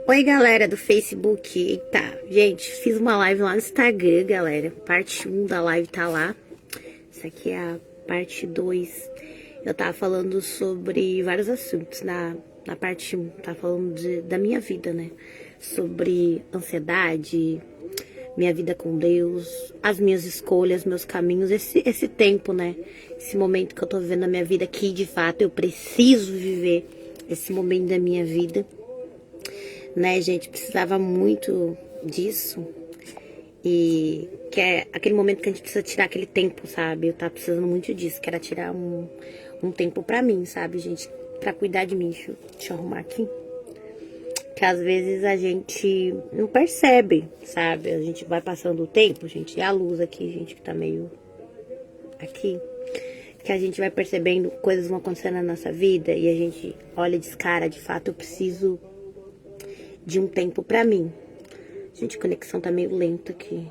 Oi, galera do Facebook. Eita, gente, fiz uma live lá no Instagram, galera. Parte 1 da live tá lá. Essa aqui é a parte 2. Eu tava falando sobre vários assuntos na parte 1. Tava falando da minha vida, né? Sobre ansiedade, minha vida com Deus, as minhas escolhas, meus caminhos, esse tempo, né? Esse momento que eu tô vivendo na minha vida, que de fato eu preciso viver esse momento da minha vida. Né, gente, precisava muito disso. E que é aquele momento que a gente precisa tirar aquele tempo, sabe? Eu tava precisando muito disso, que era tirar um tempo pra mim, sabe, gente? Pra cuidar de mim. Deixa eu arrumar aqui. Que às vezes a gente não percebe, sabe? A gente vai passando o tempo, gente. E a luz aqui, gente, que tá meio aqui. Que a gente vai percebendo coisas vão acontecendo na nossa vida e a gente olha e diz, cara, de fato eu preciso de um tempo pra mim. Gente, a conexão tá meio lenta aqui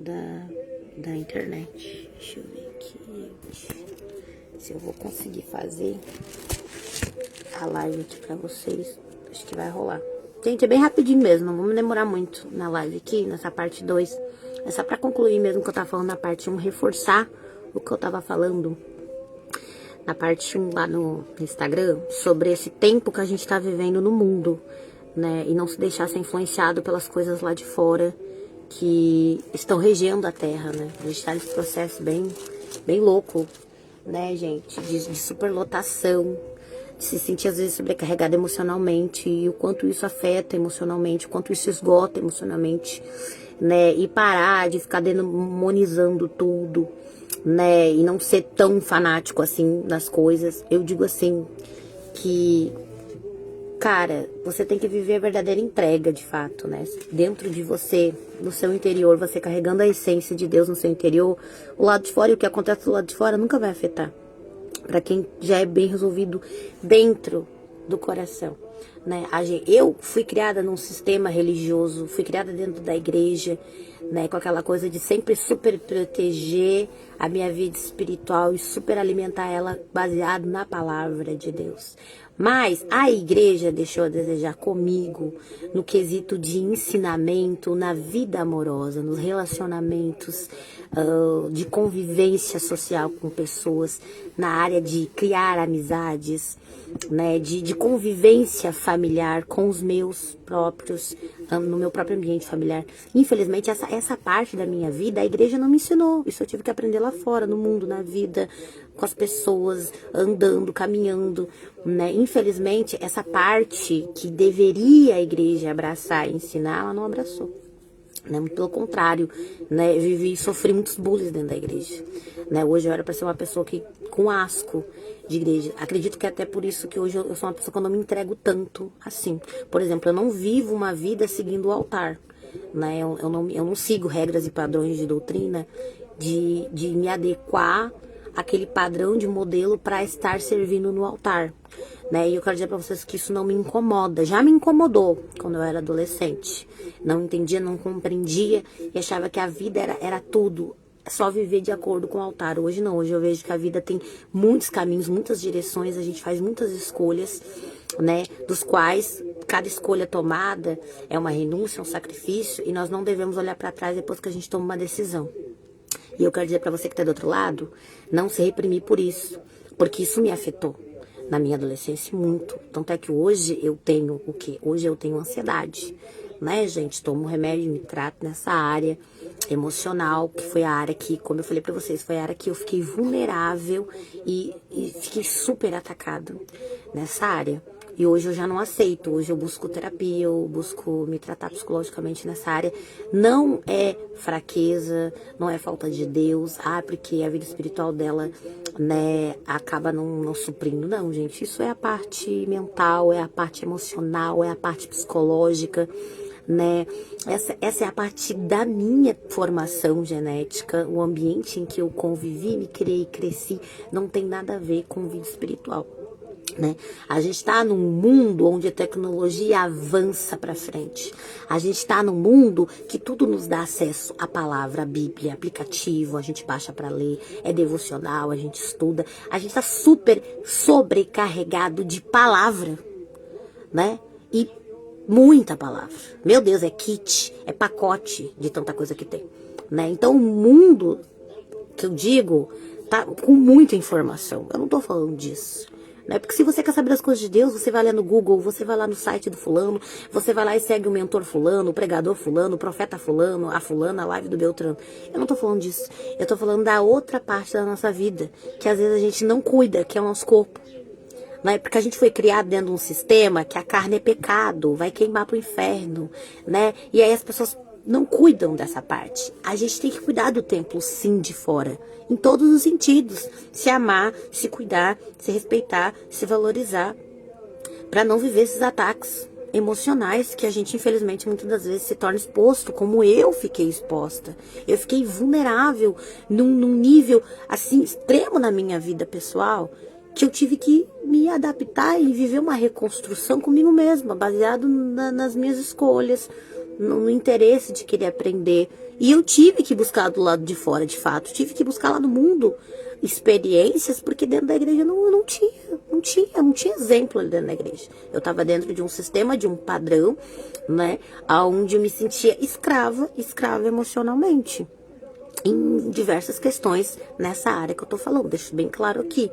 da internet. Deixa eu ver aqui se eu vou conseguir fazer a live aqui pra vocês. Acho que vai rolar. Gente, é bem rapidinho mesmo, não vamos demorar muito na live aqui, nessa parte 2. É só pra concluir mesmo o que eu tava falando na parte 1, reforçar o que eu tava falando na parte 1 lá no Instagram, sobre esse tempo que a gente tá vivendo no mundo. Né, e não se deixar ser influenciado pelas coisas lá de fora que estão regendo a Terra, né? A gente tá nesse processo bem louco, né, gente? De superlotação, de se sentir às vezes sobrecarregado emocionalmente e o quanto isso afeta emocionalmente, o quanto isso esgota emocionalmente, né? E parar de ficar demonizando tudo, né? E não ser tão fanático assim nas coisas. Eu digo assim que, cara, você tem que viver a verdadeira entrega, de fato, né? Dentro de você, no seu interior, você carregando a essência de Deus no seu interior, o lado de fora e o que acontece do lado de fora nunca vai afetar. Pra quem já é bem resolvido dentro do coração, né? Eu fui criada num sistema religioso, fui criada dentro da igreja, né? Com aquela coisa de sempre super proteger a minha vida espiritual e super alimentar ela baseado na palavra de Deus. Mas a igreja deixou a desejar comigo no quesito de ensinamento, na vida amorosa, nos relacionamentos, de convivência social com pessoas, na área de criar amizades, né, de convivência familiar com os meus próprios, no meu próprio ambiente familiar. Infelizmente, essa parte da minha vida, a igreja não me ensinou. Isso eu tive que aprender lá fora, no mundo, na vida, com as pessoas, andando, caminhando, né? Infelizmente, essa parte que deveria a igreja abraçar e ensinar, ela não abraçou. Né? Muito pelo contrário, né? Eu sofri muitos bullies dentro da igreja. Né? Hoje eu era para ser uma pessoa que, com asco de igreja. Acredito que é até por isso que hoje eu sou uma pessoa que eu não me entrego tanto assim. Por exemplo, eu não vivo uma vida seguindo o altar. Né? Eu não sigo regras e padrões de doutrina de me adequar aquele padrão de modelo para estar servindo no altar, né? E eu quero dizer para vocês que isso não me incomoda. Já me incomodou quando eu era adolescente. Não entendia, não compreendia e achava que a vida era tudo, só viver de acordo com o altar. Hoje não, hoje eu vejo que a vida tem muitos caminhos, muitas direções, a gente faz muitas escolhas, né? Dos quais cada escolha tomada é uma renúncia, um sacrifício, e nós não devemos olhar para trás depois que a gente toma uma decisão. E eu quero dizer para você que está do outro lado, não se reprimir por isso, porque isso me afetou na minha adolescência muito. Tanto é que hoje eu tenho o quê? Hoje eu tenho ansiedade, né, gente? Tomo remédio, me trato nessa área emocional, que foi a área que, como eu falei para vocês, foi a área que eu fiquei vulnerável e fiquei super atacado nessa área. E hoje eu já não aceito, hoje eu busco terapia, eu busco me tratar psicologicamente nessa área. Não é fraqueza, não é falta de Deus, porque a vida espiritual dela, né, acaba não suprindo. Não, gente, isso é a parte mental, é a parte emocional, é a parte psicológica, né? Essa é a parte da minha formação genética, o ambiente em que eu convivi, me criei, cresci, não tem nada a ver com vida espiritual. Né? A gente está num mundo onde a tecnologia avança para frente. A gente está num mundo que tudo nos dá acesso à palavra, à Bíblia, aplicativo, a gente baixa para ler, é devocional, a gente estuda. A gente está super sobrecarregado de palavra, né? E Muita palavra. Meu Deus, é kit, é pacote de tanta coisa que tem, né? Então o mundo, que eu digo, tá com muita informação. Eu não tô falando disso, né? Porque se você quer saber das coisas de Deus, você vai lá no Google, você vai lá no site do fulano, você vai lá e segue o mentor fulano, o pregador fulano, o profeta fulano, a fulana, a live do Beltrano. Eu não tô falando disso. Eu tô falando da outra parte da nossa vida, que às vezes a gente não cuida, que é o nosso corpo. Né? Porque a gente foi criado dentro de um sistema que a carne é pecado, vai queimar pro inferno, né? E aí as pessoas não cuidam dessa parte. A gente tem que cuidar do templo, sim, de fora, em todos os sentidos. Se amar, se cuidar, se respeitar, se valorizar, para não viver esses ataques emocionais que a gente, infelizmente, muitas das vezes se torna exposto, como eu fiquei exposta. Eu fiquei vulnerável num nível, assim, extremo na minha vida pessoal, que eu tive que me adaptar e viver uma reconstrução comigo mesma, baseado nas minhas escolhas, no interesse de querer aprender. E eu tive que buscar do lado de fora, de fato. Tive que buscar lá no mundo experiências, porque dentro da igreja não tinha exemplo ali dentro da igreja. Eu estava dentro de um sistema, de um padrão, né, onde eu me sentia escrava emocionalmente. Em diversas questões nessa área que eu tô falando, deixo bem claro aqui,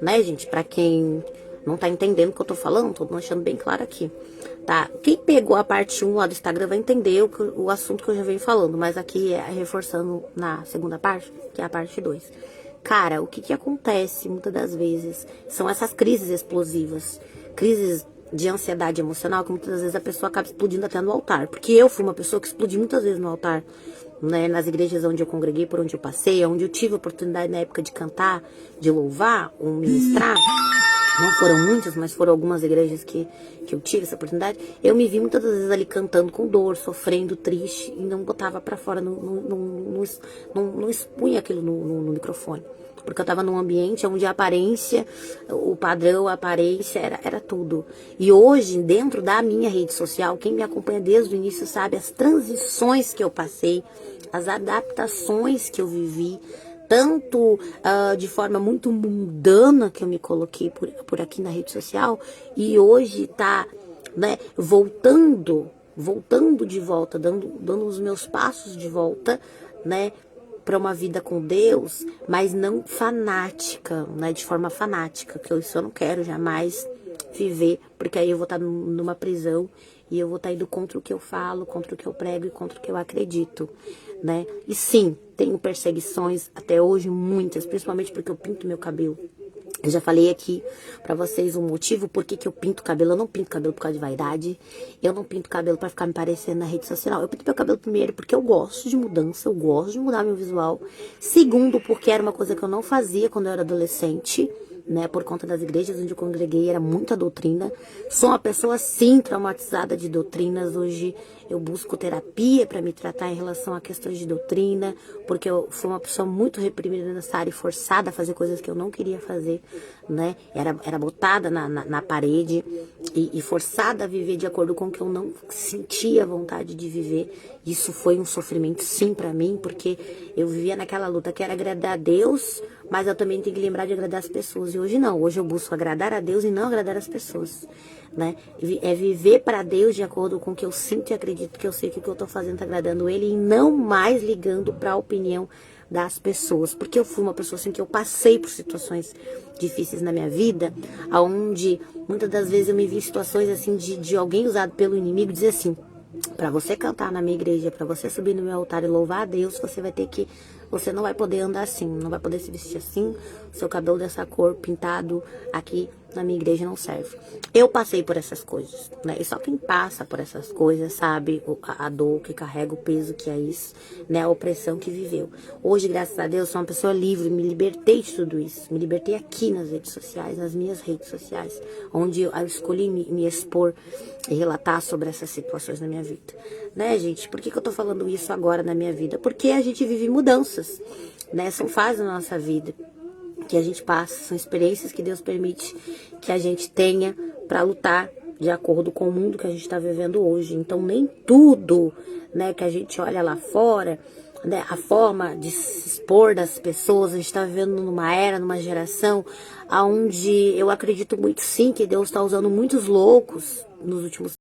né, gente? Pra quem não tá entendendo o que eu tô falando, tô deixando bem claro aqui, tá? Quem pegou a parte 1 lá do Instagram vai entender o assunto que eu já venho falando, mas aqui é reforçando na segunda parte, que é a parte 2. Cara, o que acontece muitas das vezes são essas crises explosivas, crises de ansiedade emocional, que muitas das vezes a pessoa acaba explodindo até no altar. Porque eu fui uma pessoa que explodi muitas vezes no altar, né, nas igrejas onde eu congreguei, por onde eu passei, onde eu tive a oportunidade na época de cantar, de louvar ou ministrar. Não foram muitas, mas foram algumas igrejas que eu tive essa oportunidade. Eu me vi muitas vezes ali cantando com dor, sofrendo, triste, e não botava pra fora, não expunha aquilo no microfone. Porque eu tava num ambiente onde a aparência, o padrão, a aparência era tudo. E hoje, dentro da minha rede social, quem me acompanha desde o início sabe as transições que eu passei, as adaptações que eu vivi, tanto de forma muito mundana que eu me coloquei por aqui na rede social, e hoje tá, né, voltando de volta, dando os meus passos de volta, né, para uma vida com Deus, mas não fanática, né, de forma fanática, que isso eu não quero jamais viver, porque aí eu vou estar numa prisão e eu vou estar indo contra o que eu falo, contra o que eu prego e contra o que eu acredito, né? E sim, tenho perseguições até hoje, muitas, principalmente porque eu pinto meu cabelo. Eu já falei aqui pra vocês o motivo por que eu pinto cabelo. Eu não pinto cabelo por causa de vaidade. Eu não pinto cabelo pra ficar me parecendo na rede social. Eu pinto meu cabelo primeiro porque eu gosto de mudança. Eu gosto de mudar meu visual. Segundo, porque era uma coisa que eu não fazia quando eu era adolescente, né, por conta das igrejas onde eu congreguei, era muita doutrina. Sou uma pessoa, sim, traumatizada de doutrinas. Hoje eu busco terapia para me tratar em relação a questões de doutrina, porque eu fui uma pessoa muito reprimida nessa área e forçada a fazer coisas que eu não queria fazer, né? Era botada na parede e forçada a viver de acordo com o que eu não sentia vontade de viver. Isso foi um sofrimento, sim, para mim, porque eu vivia naquela luta, quero agradar a Deus, mas eu também tenho que lembrar de agradar as pessoas. E hoje não, hoje eu busco agradar a Deus e não agradar as pessoas, né? É viver para Deus de acordo com o que eu sinto e acredito, que eu sei que o que eu tô fazendo tá agradando Ele, e não mais ligando para a opinião das pessoas. Porque eu fui uma pessoa assim que eu passei por situações difíceis na minha vida, aonde muitas das vezes eu me vi em situações assim de alguém usado pelo inimigo dizer assim: para você cantar na minha igreja, para você subir no meu altar e louvar a Deus, você não vai poder andar assim, não vai poder se vestir assim, seu cabelo dessa cor pintado aqui na minha igreja não serve. Eu passei por essas coisas, né? E só quem passa por essas coisas sabe a dor que carrega, o peso que é isso, né? A opressão que viveu. Hoje, graças a Deus, sou uma pessoa livre, me libertei de tudo isso. Me libertei aqui nas redes sociais, nas minhas redes sociais, onde eu escolhi me expor e relatar sobre essas situações na minha vida. Né, gente? Por que eu tô falando isso agora na minha vida? Porque a gente vive mudanças, né? São fases na nossa vida que a gente passa, são experiências que Deus permite que a gente tenha para lutar de acordo com o mundo que a gente está vivendo hoje. Então, nem tudo, né, que a gente olha lá fora, né, a forma de se expor das pessoas, a gente está vivendo numa era, numa geração, onde eu acredito muito sim que Deus está usando muitos loucos nos últimos